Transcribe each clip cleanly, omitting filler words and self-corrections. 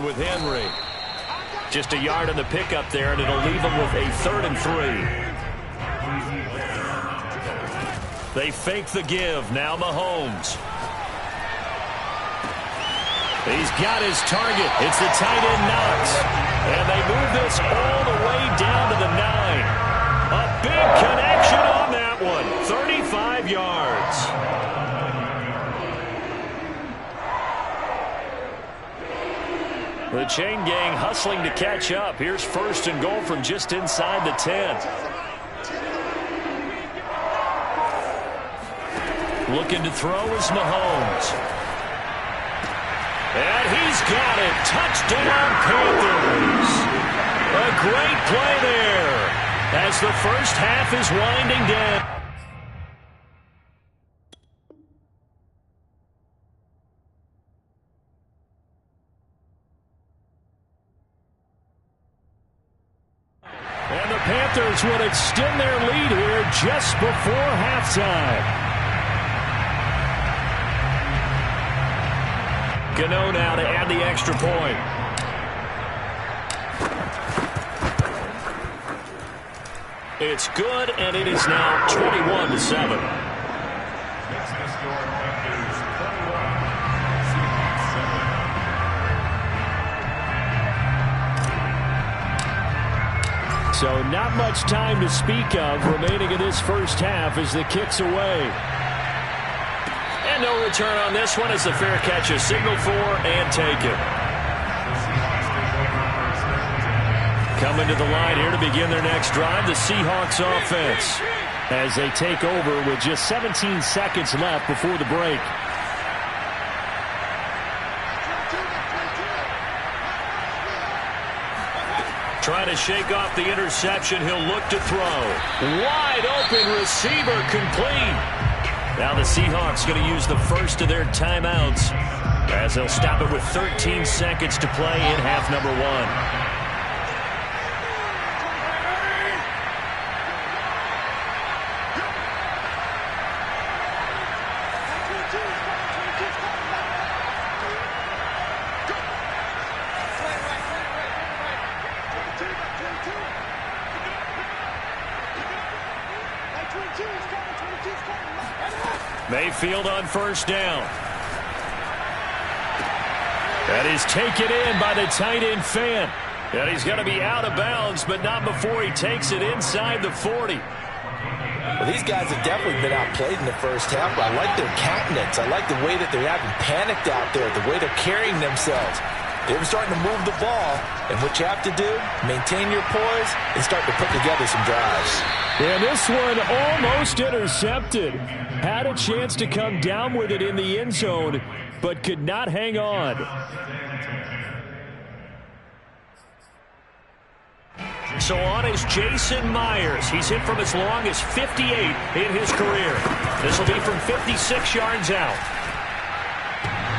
shotgun with Henry. Just a yard on the pickup there, and it'll leave them with a 3rd and 3. They fake the give. Now Mahomes. He's got his target. It's the tight end Knox. And they move this all the way down to the 9. A big connection on that one. 35 yards. The chain gang hustling to catch up. Here's 1st and goal from just inside the 10. Looking to throw is Mahomes. And he's got it. Touchdown, Panthers. A great play there as the first half is winding down. And the Panthers would extend their lead here just before halftime. Gano now to add the extra point. It's good, and it is now 21-7. So not much time to speak of remaining in this first half as the kick's away. And no return on this one as the fair catch is signaled for and taken. Coming to the line here to begin their next drive, the Seahawks offense, as they take over with just 17 seconds left before the break. Trying to shake off the interception. He'll look to throw. Wide open receiver complete. Now the Seahawks going to use the first of their timeouts as they'll stop it with 13 seconds to play in half number 1. Mayfield on first down. That is taken in by the tight end Fan. And he's going to be out of bounds, but not before he takes it inside the 40. Well, these guys have definitely been outplayed in the first half, but I like their countenance. I like the way that they're having panicked out there, the way they're carrying themselves. They're starting to move the ball, and what you have to do, maintain your poise and start to put together some drives. And this one almost intercepted. Had a chance to come down with it in the end zone, but could not hang on. So on is Jason Myers. He's hit from as long as 58 in his career. This will be from 56 yards out.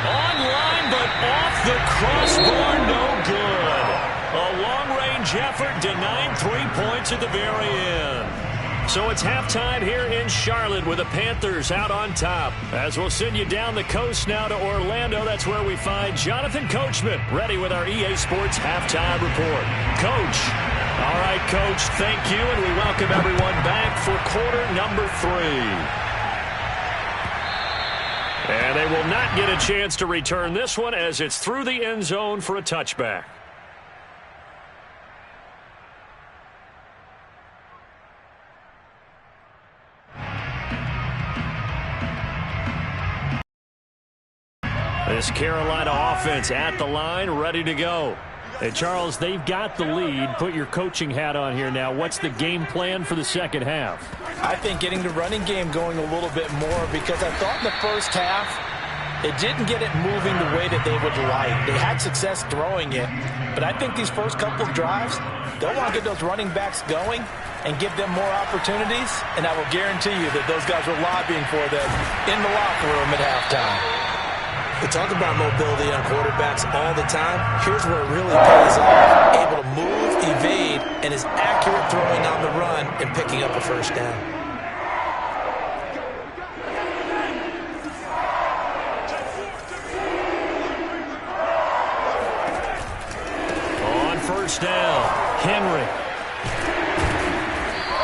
Online, but off the crossbar, no good. A long-range effort denied 3 points at the very end. So it's halftime here in Charlotte with the Panthers out on top. As we'll send you down the coast now to Orlando, that's where we find Jonathan Coachman ready with our EA Sports halftime report. Coach. All right, Coach, thank you, and we welcome everyone back for quarter number 3. And they will not get a chance to return this one as it's through the end zone for a touchback. This Carolina offense at the line, ready to go. Hey, Charles, they've got the lead. Put your coaching hat on here now. What's the game plan for the second half? I think getting the running game going a little bit more, because I thought in the first half it didn't get it moving the way that they would like. They had success throwing it, but I think these first couple of drives, they'll want to get those running backs going and give them more opportunities, and I will guarantee you that those guys were lobbying for them in the locker room at halftime. We talk about mobility on quarterbacks all the time. Here's where it really pays off. Able to move, evade, and is accurate throwing on the run and picking up a first down. first down. Henry.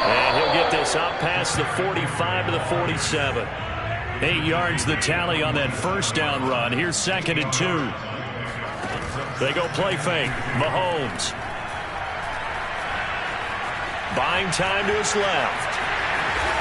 And he'll get this up past the 45 to the 47. 8 yards the tally on that first down run. Here's 2nd and 2. They go play fake. Mahomes. Buying time to his left.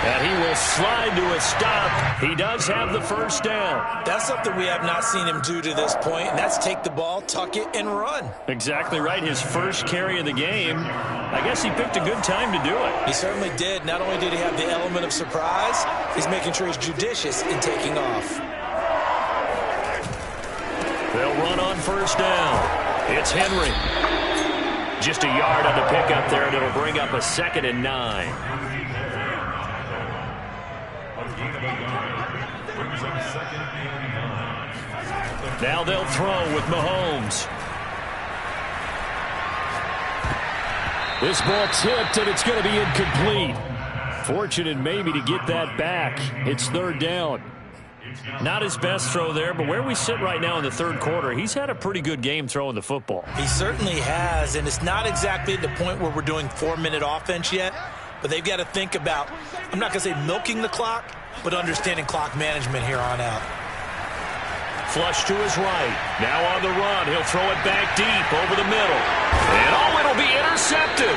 And he will slide to a stop. He does have the first down. That's something we have not seen him do to this point, and that's take the ball, tuck it, and run. Exactly right. His first carry of the game. I guess he picked a good time to do it. He certainly did. Not only did he have the element of surprise, he's making sure he's judicious in taking off. They'll run on first down. It's Henry. Just a yard on the pickup there, and it'll bring up a 2nd and 9. Now they'll throw with Mahomes. This ball tipped, and it's going to be incomplete. Fortunate maybe to get that back. It's 3rd down. Not his best throw there, but where we sit right now in the 3rd quarter, he's had a pretty good game throwing the football. He certainly has, and it's not exactly at the point where we're doing 4-minute offense yet, but they've got to think about, I'm not going to say milking the clock, but understanding clock management here on out. Flush to his right. Now on the run. He'll throw it back deep over the middle. And it'll be intercepted.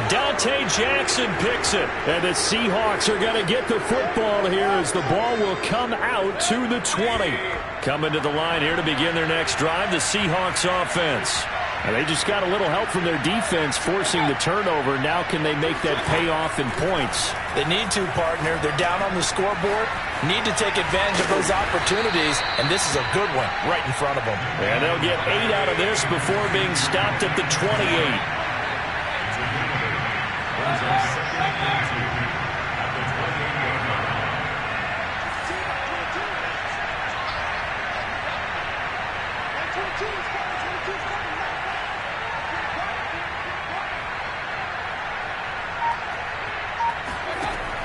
Dante Jackson picks it. And the Seahawks are going to get the football here as the ball will come out to the 20. Coming to the line here to begin their next drive, the Seahawks offense. And they just got a little help from their defense forcing the turnover. Now can they make that pay off in points? They need to, partner. They're down on the scoreboard. Need to take advantage of those opportunities, and this is a good one right in front of them. And they'll get 8 out of this before being stopped at the 28.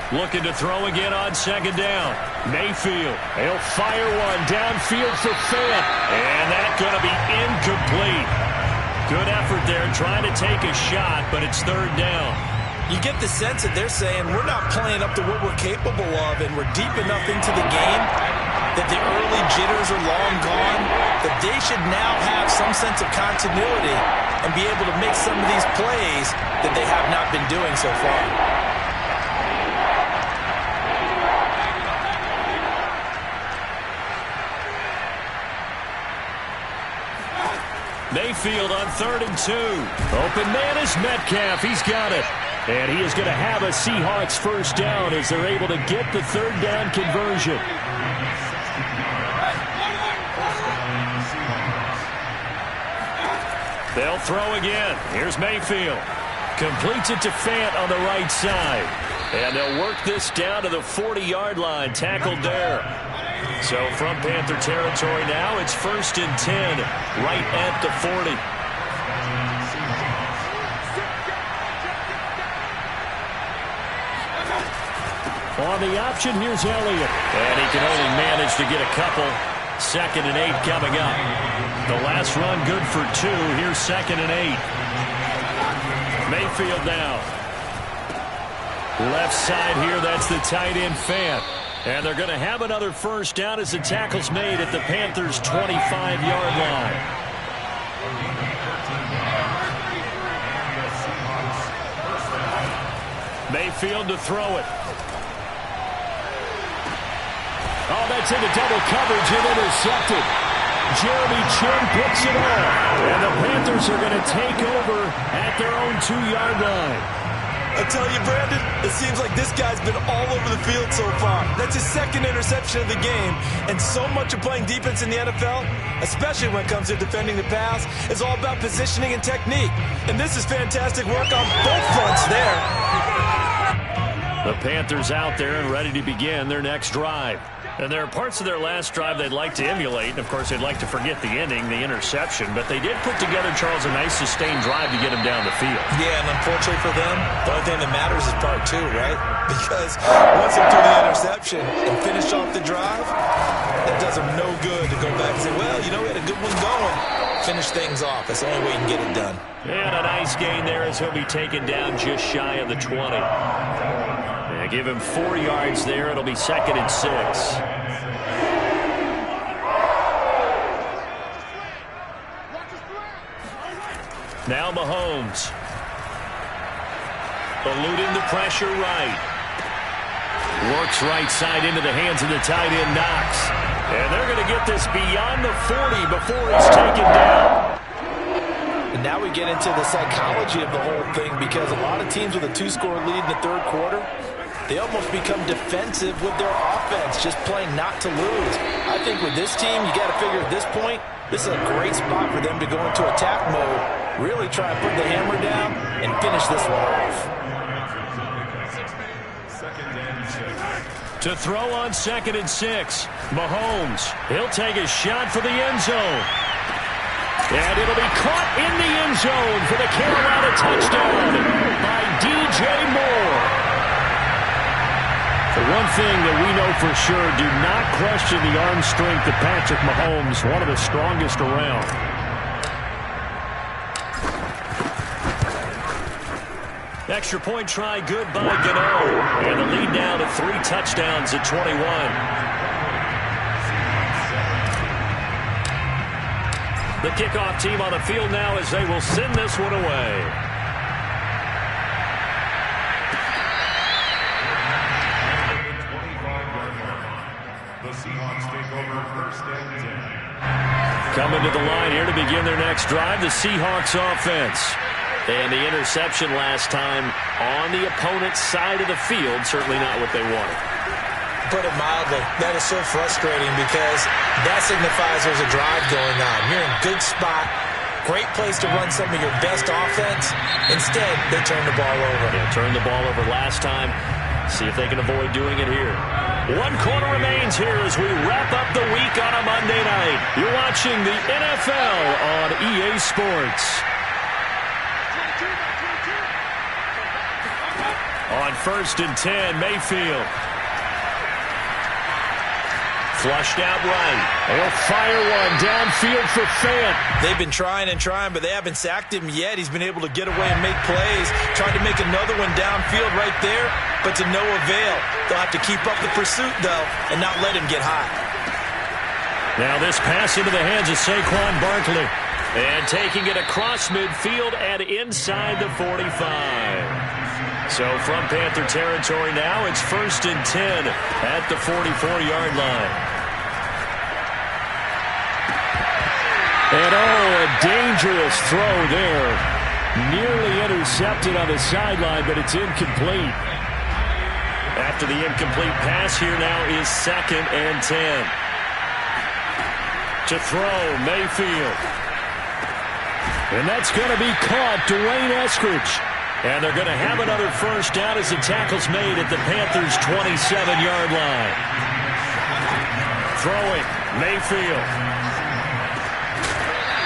Looking to throw again on 2nd down. Mayfield. He'll fire one downfield for Fant. And that's going to be incomplete. Good effort there trying to take a shot, but it's 3rd down. You get the sense that they're saying we're not playing up to what we're capable of, and we're deep enough into the game that the early jitters are long gone, that they should now have some sense of continuity and be able to make some of these plays that they have not been doing so far. Mayfield on 3rd and 2. Open man is Metcalf. He's got it. And he is going to have a Seahawks first down as they're able to get the 3rd down conversion. They'll throw again. Here's Mayfield. Completes it to Fant on the right side. And they'll work this down to the 40-yard line. Tackled there. So from Panther territory now, it's 1st and 10, right at the 40. On the option, here's Elliott. And he can only manage to get a couple. 2nd and 8 coming up. The last run good for 2. Here's 2nd and 8. Mayfield now. Left side here, that's the tight end Fant. And they're going to have another first down as the tackle's made at the Panthers' 25-yard line. Mayfield to throw it. Oh, that's into double coverage and intercepted. Jeremy Chin picks it off. And the Panthers are going to take over at their own 2-yard line. I tell you, Brandon, it seems like this guy's been all over the field so far. That's his 2nd interception of the game. And so much of playing defense in the NFL, especially when it comes to defending the pass, is all about positioning and technique. And this is fantastic work on both fronts there. The Panthers out there and ready to begin their next drive. And there are parts of their last drive they'd like to emulate. And, of course, they'd like to forget the ending, the interception. But they did put together, Charles, a nice sustained drive to get them down the field. Yeah, and unfortunately for them, the only thing that matters is part 2, right? Because once they threw the interception and finished off the drive, That does them no good to go back and say, well, you know, we had a good one going. Finish things off. That's the only way you can get it done. And a nice gain there as he'll be taken down just shy of the 20. Yeah, give him 4 yards there. It'll be 2nd and 6. Now Mahomes. Eluding the pressure right. Works right side into the hands of the tight end, Knox. And they're going to get this beyond the 40 before he's taken down. And now we get into the psychology of the whole thing, because a lot of teams with a 2-score lead in the third quarter, they almost become defensive with their offense, just playing not to lose. I think with this team, you got to figure at this point, this is a great spot for them to go into attack mode, really try and put the hammer down and finish this one off. To throw on 2nd and 6, Mahomes. He'll take a shot for the end zone. And it'll be caught in the end zone for the Carolina touchdown by DJ Moore. The one thing that we know for sure, do not question the arm strength of Patrick Mahomes, one of the strongest around. Extra point try good by Gano. And the lead down to 3 touchdowns at 21. The kickoff team on the field now as they will send this one away. The Seahawks take over 1st and 10. Coming to the line here to begin their next drive, the Seahawks offense. And the interception last time on the opponent's side of the field, certainly not what they wanted. Put it mildly, that is so frustrating because that signifies there's a drive going on. You're in a good spot, great place to run some of your best offense. Instead, they turn the ball over. Yeah, turned the ball over last time. See if they can avoid doing it here. 1 quarter remains here as we wrap up the week on a Monday night. You're watching the NFL on EA Sports. On 1st and 10, Mayfield. Flushed out right. They'll fire one downfield for Fant. They've been trying and trying, but they haven't sacked him yet. He's been able to get away and make plays. Tried to make another one downfield right there, but to no avail. They'll have to keep up the pursuit, though, and not let him get hot. Now this pass into the hands of Saquon Barkley. And taking it across midfield and inside the 45. So from Panther territory now, it's 1st and 10 at the 44-yard line. And a dangerous throw there. Nearly intercepted on the sideline, but it's incomplete. After the incomplete pass, here now is 2nd and 10. To throw, Mayfield. And that's going to be caught, Dwayne Eskridge. And they're going to have another first down as the tackle's made at the Panthers' 27-yard line. Throwing, Mayfield.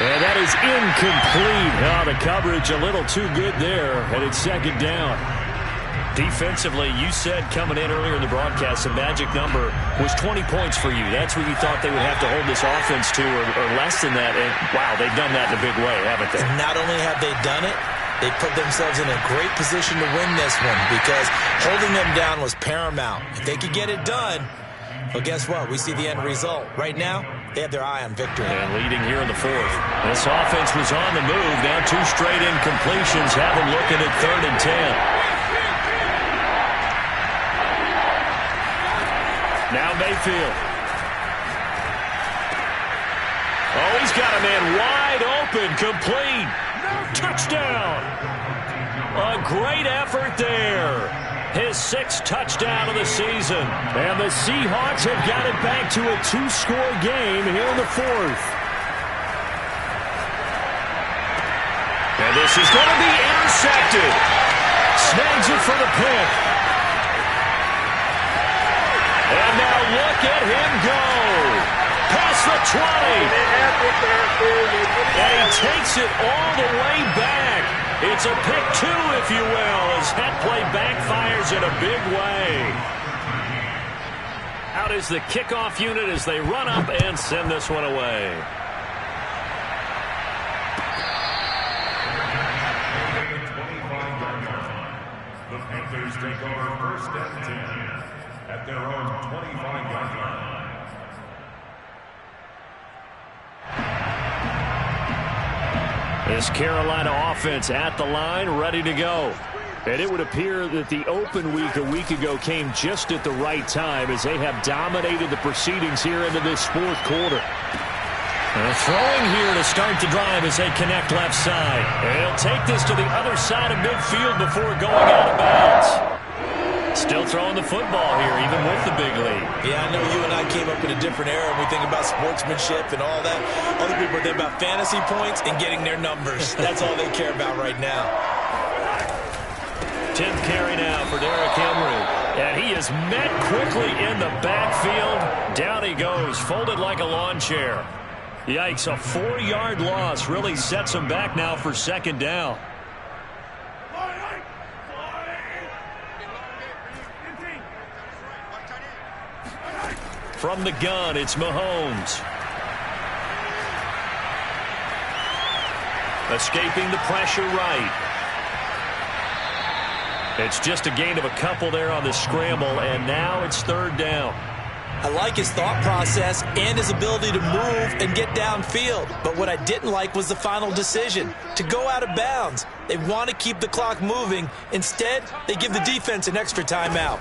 And that is incomplete. Oh, the coverage a little too good there, and it's 2nd down. Defensively, you said coming in earlier in the broadcast, the magic number was 20 points for you. That's what you thought they would have to hold this offense to, or less than that. And, wow, they've done that in a big way, haven't they? And not only have they done it, they put themselves in a great position to win this one because holding them down was paramount. If they could get it done, well, guess what? We see the end result. Right now, they have their eye on victory. And leading here in the 4th. This offense was on the move. Now 2 straight incompletions have them looking at 3rd and 10. Now Mayfield. Oh, he's got a man wide open, complete. Touchdown. A great effort there. His 6th touchdown of the season. And the Seahawks have got it back to a 2-score game here in the 4th. And this is going to be intercepted. Snags it for the pick. And now look at him go. Past the 20. And he takes it all the way back. It's a pick 2, if you will, as that play backfires in a big way. Out is the kickoff unit as they run up and send this one away. The Panthers take over first and 10 at their own 25-yard line. This Carolina offense at the line, ready to go. And it would appear that the open week a week ago came just at the right time as they have dominated the proceedings here into this fourth quarter. Throwing here to start the drive as they connect left side. And he'll take this to the other side of midfield before going out of bounds. Still throwing the football here, even with the big lead. Yeah, I know you and I came up in a different era and we think about sportsmanship and all that. Other people think about fantasy points and getting their numbers. That's all they care about right now. 10th carry now for Derrick Henry. And he is met quickly in the backfield. Down he goes, folded like a lawn chair. Yikes, a 4-yard loss really sets him back now for second down. From the gun, it's Mahomes. Escaping the pressure right. It's just a gain of a couple there on the scramble, and now it's third down. I like his thought process and his ability to move and get downfield. But what I didn't like was the final decision, to go out of bounds. They want to keep the clock moving. Instead, they give the defense an extra timeout.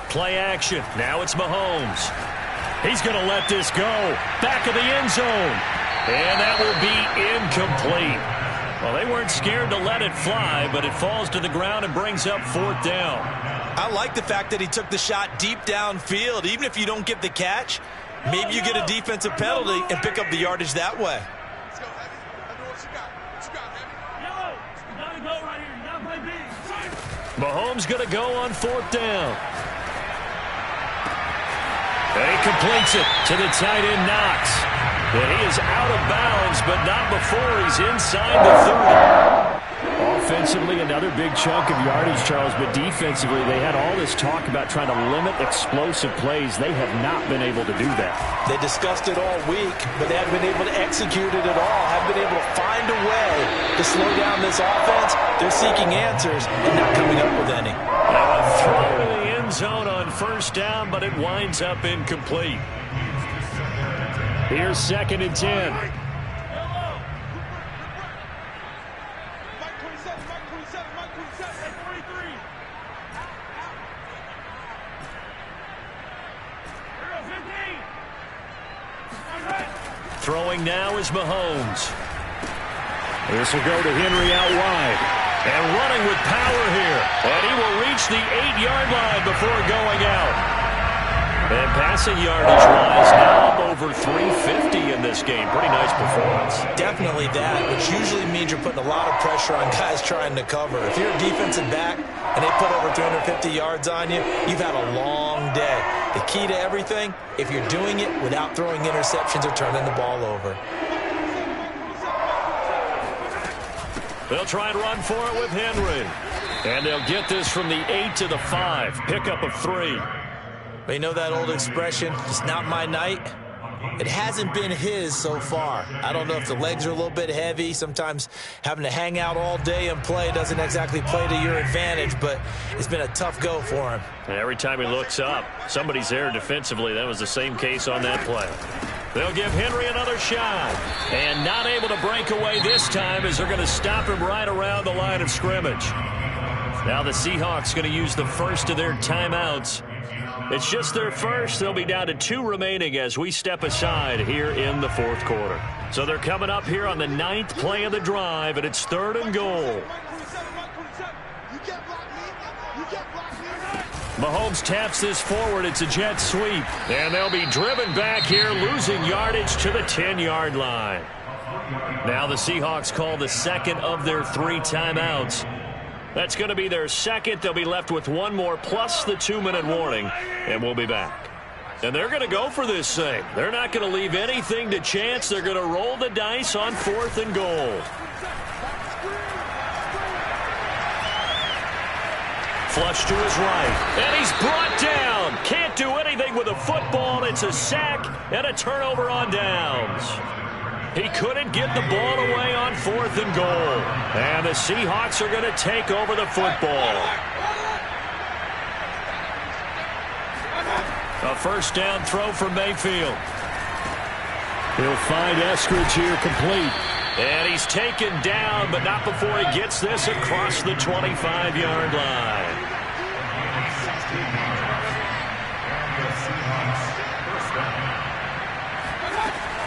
Play action. Now it's Mahomes. He's going to let this go. Back of the end zone. And that will be incomplete. Well, they weren't scared to let it fly, but it falls to the ground and brings up fourth down. I like the fact that he took the shot deep downfield. Even if you don't get the catch, maybe you get a defensive penalty and pick up the yardage that way. Mahomes going to go on fourth down. And he completes it to the tight end, Knox. And he is out of bounds, but not before he's inside the 30. Offensively, another big chunk of yardage, Charles, but defensively, they had all this talk about trying to limit explosive plays. They have not been able to do that. They discussed it all week, but they haven't been able to execute it at all, haven't been able to find a way to slow down this offense. They're seeking answers and not coming up with any. Now a throw to the end zone on first down, but it winds up incomplete. Here's second and 10. Throwing now is Mahomes. This will go to Henry out wide. And running with power here. And he will reach the 8-yard line before going out. And passing yardage-wise now up over 350 in this game. Pretty nice performance. Definitely that, which usually means you're putting a lot of pressure on guys trying to cover. If you're a defensive back and they put over 350 yards on you, you've had a long day. The key to everything, if you're doing it without throwing interceptions or turning the ball over. They'll try and run for it with Henry. And they'll get this from the 8 to the 5. Pickup of 3. But you know that old expression, it's not my night? It hasn't been his so far. I don't know if the legs are a little bit heavy. Sometimes having to hang out all day and play doesn't exactly play to your advantage, but it's been a tough go for him. And every time he looks up, somebody's there defensively. That was the same case on that play. They'll give Henry another shot. And not able to break away this time as they're going to stop him right around the line of scrimmage. Now the Seahawks going to use the first of their timeouts. It's just their first. They'll be down to 2 remaining as we step aside here in the fourth quarter. So they're coming up here on the 9th play of the drive, and it's 3rd and goal. Mahomes taps this forward. It's a jet sweep. And they'll be driven back here, losing yardage to the 10-yard line. Now the Seahawks call the second of their 3 timeouts. That's going to be their second. They'll be left with 1 more plus the 2-minute warning, and we'll be back. And they're going to go for this thing. They're not going to leave anything to chance. They're going to roll the dice on 4th and goal. Flush to his right, and he's brought down. Can't can't do anything with a football. It's a sack and a turnover on downs. He couldn't get the ball away on 4th and goal. And the Seahawks are going to take over the football. A first down throw for Mayfield. He'll find Eskridge here complete. And he's taken down, but not before he gets this across the 25-yard line.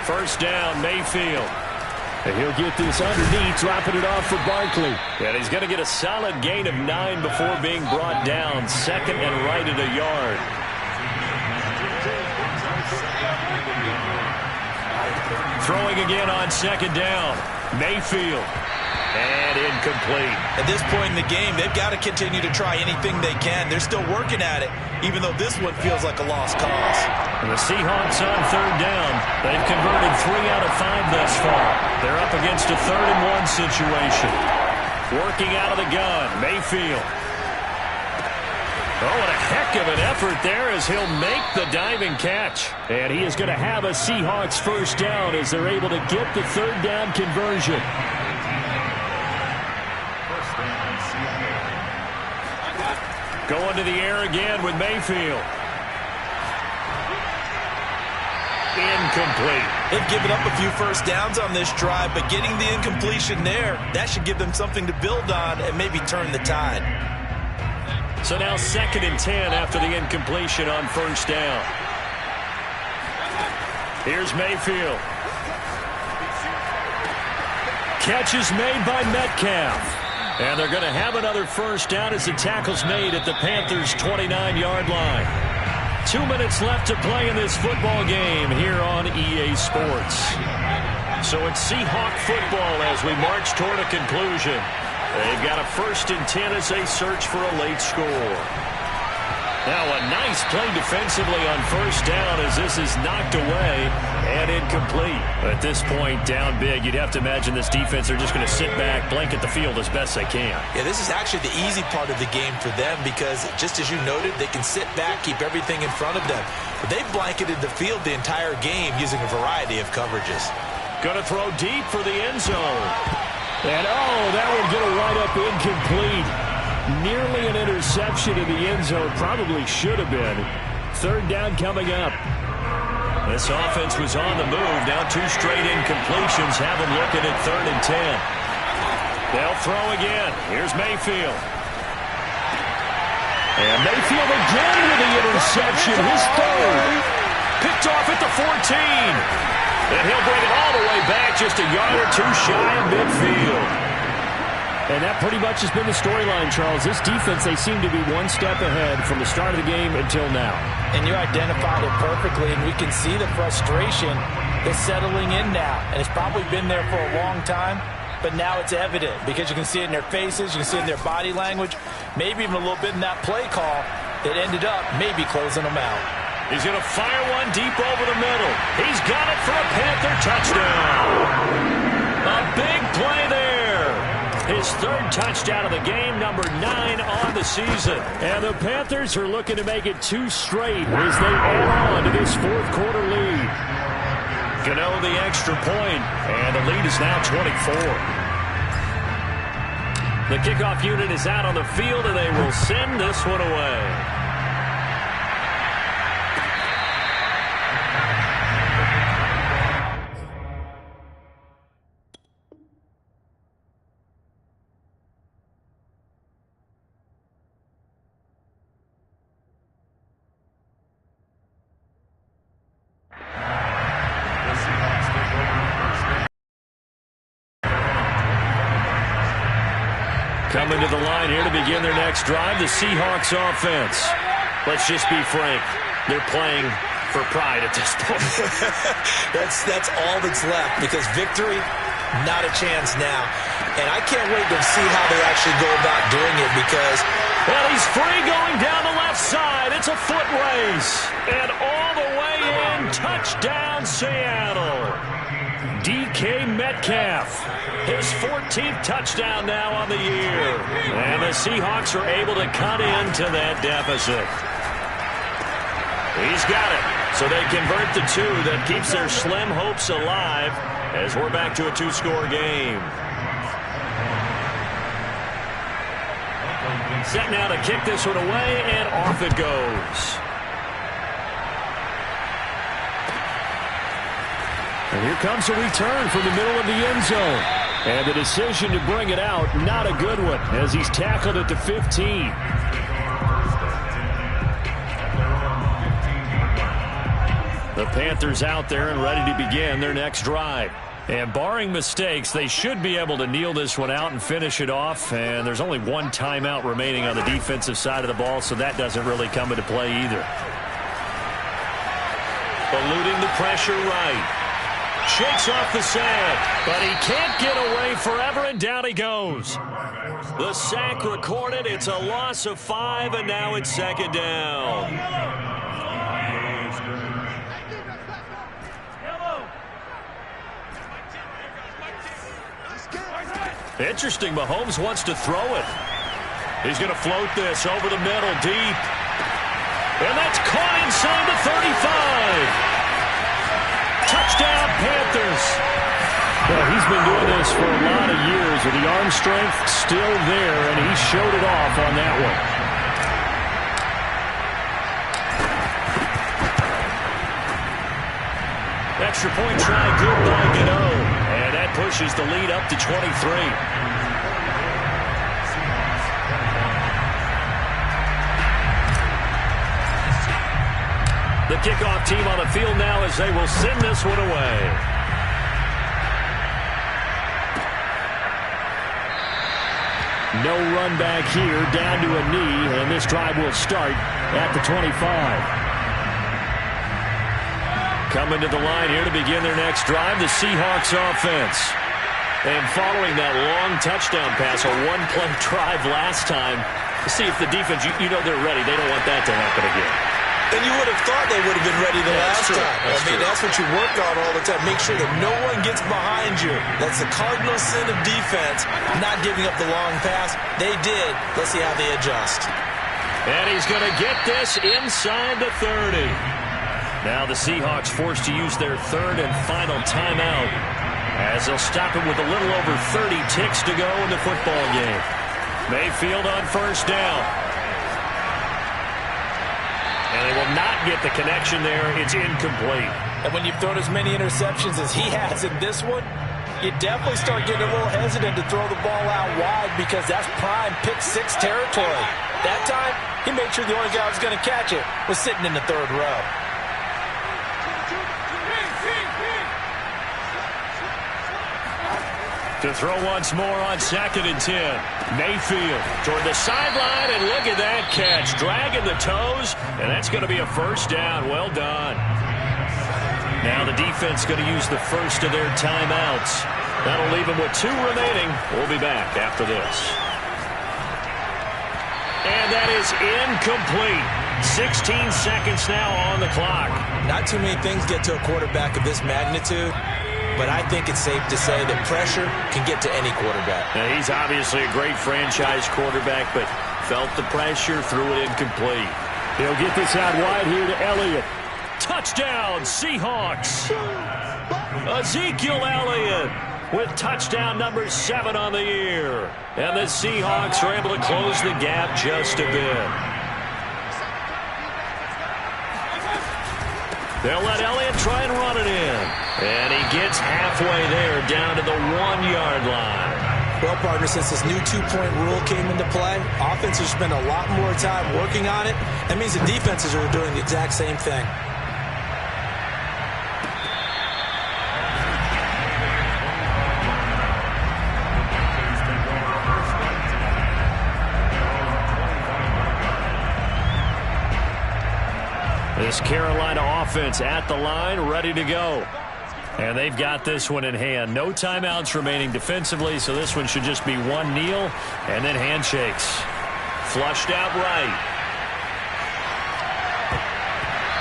First down, Mayfield. And he'll get this underneath, dropping it off for Barkley. And he's going to get a solid gain of 9 before being brought down. 2nd and right at a yard. Throwing again on 2nd down. Mayfield. And incomplete. At this point in the game, they've got to continue to try anything they can. They're still working at it, even though this one feels like a lost cause. And the Seahawks on 3rd down. They've converted 3 out of 5 thus far. They're up against a 3rd and 1 situation. Working out of the gun, Mayfield. Oh, what a heck of an effort there as he'll make the diving catch. And he is going to have a Seahawks first down as they're able to get the 3rd down conversion. Going to the air again with Mayfield. Incomplete. They've given up a few first downs on this drive, but getting the incompletion there, that should give them something to build on and maybe turn the tide. So now 2nd and 10 after the incompletion on first down. Here's Mayfield. Catch is made by Metcalf. And they're going to have another first down as the tackle's made at the Panthers' 29-yard line. 2 minutes left to play in this football game here on EA Sports. So it's Seahawk football as we march toward a conclusion. They've got a 1st and 10 as they search for a late score. Now a nice play defensively on first down as this is knocked away and incomplete. At this point, down big, you'd have to imagine this defense are just going to sit back, blanket the field as best they can. Yeah, this is actually the easy part of the game for them because, just as you noted, they can sit back, keep everything in front of them. But they've blanketed the field the entire game using a variety of coverages. Going to throw deep for the end zone. And, oh, that one's going to wind up incomplete. Nearly an interception in the end zone. Probably should have been. 3rd down coming up. This offense was on the move. Now 2 straight incompletions have them looking at 3rd and 10. They'll throw again. Here's Mayfield. And Mayfield again with the interception. His 3rd. Picked off at the 14. And he'll bring it all the way back just a yard or 2 shy of midfield. And that pretty much has been the storyline, Charles. This defense, they seem to be one step ahead from the start of the game until now. And you identified it perfectly, and we can see the frustration that's settling in now. And it's probably been there for a long time, but now it's evident because you can see it in their faces, you can see it in their body language, maybe even a little bit in that play call that ended up maybe closing them out. He's going to fire one deep over the middle. He's got it for a Panther touchdown. A big play there. His 3rd touchdown of the game, number 9 on the season. And the Panthers are looking to make it 2 straight as they add on to this 4th quarter lead. Gano the extra point, and the lead is now 24. The kickoff unit is out on the field, and they will send this one away. Coming to the line here to begin their next drive, the Seahawks offense. Let's just be frank. They're playing for pride at this point. That's all that's left because victory, not a chance now. And I can't wait to see how they actually go about doing it because... Well, he's free going down the left side. It's a foot race. And all the way in, touchdown Seattle. DK Metcalf, his 14th touchdown now on the year. And the Seahawks are able to cut into that deficit. He's got it. So they convert the two. That keeps their slim hopes alive as we're back to a two-score game. Set now to kick this one away, and off it goes. And here comes a return from the middle of the end zone. And the decision to bring it out, not a good one, as he's tackled at the 15. The Panthers out there and ready to begin their next drive. And barring mistakes, they should be able to kneel this one out and finish it off. And there's only one timeout remaining on the defensive side of the ball, so that doesn't really come into play either. Eluding the pressure right. Shakes off the sack, but he can't get away forever, and down he goes. The sack recorded. It's a loss of 5, and now it's second down. Interesting, Mahomes wants to throw it. He's going to float this over the middle, deep. And that's caught inside the 35. Touchdown, Panthers. Well, he's been doing this for a lot of years with the arm strength still there, and he showed it off on that one. Extra point try, good by Gano. And that pushes the lead up to 23. The kickoff team on the field now as they will send this one away. No run back here, down to a knee, and this drive will start at the 25. Coming to the line here to begin their next drive, the Seahawks offense. And following that long touchdown pass, a one-play drive last time, to see if the defense, you know they're ready. They don't want that to happen again. And you would have thought they would have been ready the last time. That's what you work on all the time. Make sure that no one gets behind you. That's the cardinal sin of defense, not giving up the long pass. They did. Let's see how they adjust. And he's going to get this inside the 30. Now the Seahawks forced to use their third and final timeout as they'll stop it with a little over 30 ticks to go in the football game. Mayfield on first down. And they will not get the connection there. It's incomplete. And when you've thrown as many interceptions as he has in this one, you definitely start getting a little hesitant to throw the ball out wide because that's prime pick-6 territory. That time, he made sure the only guy who was going to catch it was sitting in the third row. To throw once more on 2nd and 10. Mayfield toward the sideline, and look at that catch. Dragging the toes, and that's going to be a first down. Well done. Now the defense going to use the first of their timeouts. That'll leave them with 2 remaining. We'll be back after this. And that is incomplete. 16 seconds now on the clock. Not too many things get to a quarterback of this magnitude, but I think it's safe to say that pressure can get to any quarterback. Now, he's obviously a great franchise quarterback, but felt the pressure, threw it incomplete. He'll get this out wide here to Elliott. Touchdown, Seahawks. Ezekiel Elliott with touchdown number 7 on the year. And the Seahawks are able to close the gap just a bit. They'll let Elliott try and run it in. And he gets halfway there, down to the 1-yard line. Well, partner, since this new 2-point rule came into play, offenses spend a lot more time working on it. That means the defenses are doing the exact same thing. This Carolina offense at the line, ready to go. And they've got this one in hand. No timeouts remaining defensively, so this one should just be one kneel and then handshakes. Flushed out right.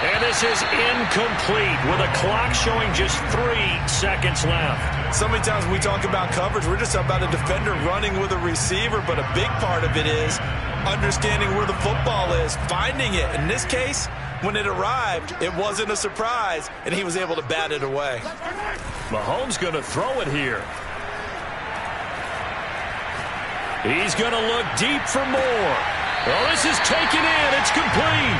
And this is incomplete with a clock showing just 3 seconds left. So many times when we talk about coverage, we're just about a defender running with a receiver, but a big part of it is understanding where the football is, finding it. In this case, when it arrived, it wasn't a surprise, and he was able to bat it away. Mahomes going to throw it here. He's going to look deep for more. Oh, this is taken in. It's complete.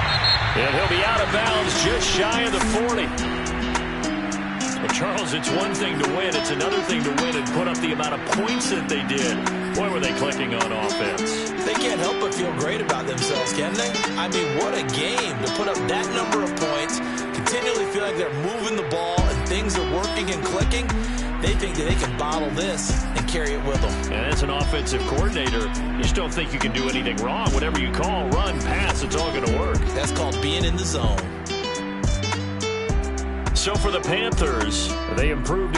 And he'll be out of bounds just shy of the 40. Well, Charles, it's one thing to win. It's another thing to win and put up the amount of points that they did. Boy, were they clicking on offense. They can't help but feel great about themselves, can they? I mean, what a game to put up that number of points, continually feel like they're moving the ball and things are working and clicking. They think that they can bottle this and carry it with them. And as an offensive coordinator, you just don't think you can do anything wrong. Whatever you call, run, pass, it's all going to work. That's called being in the zone. So for the Panthers, they improved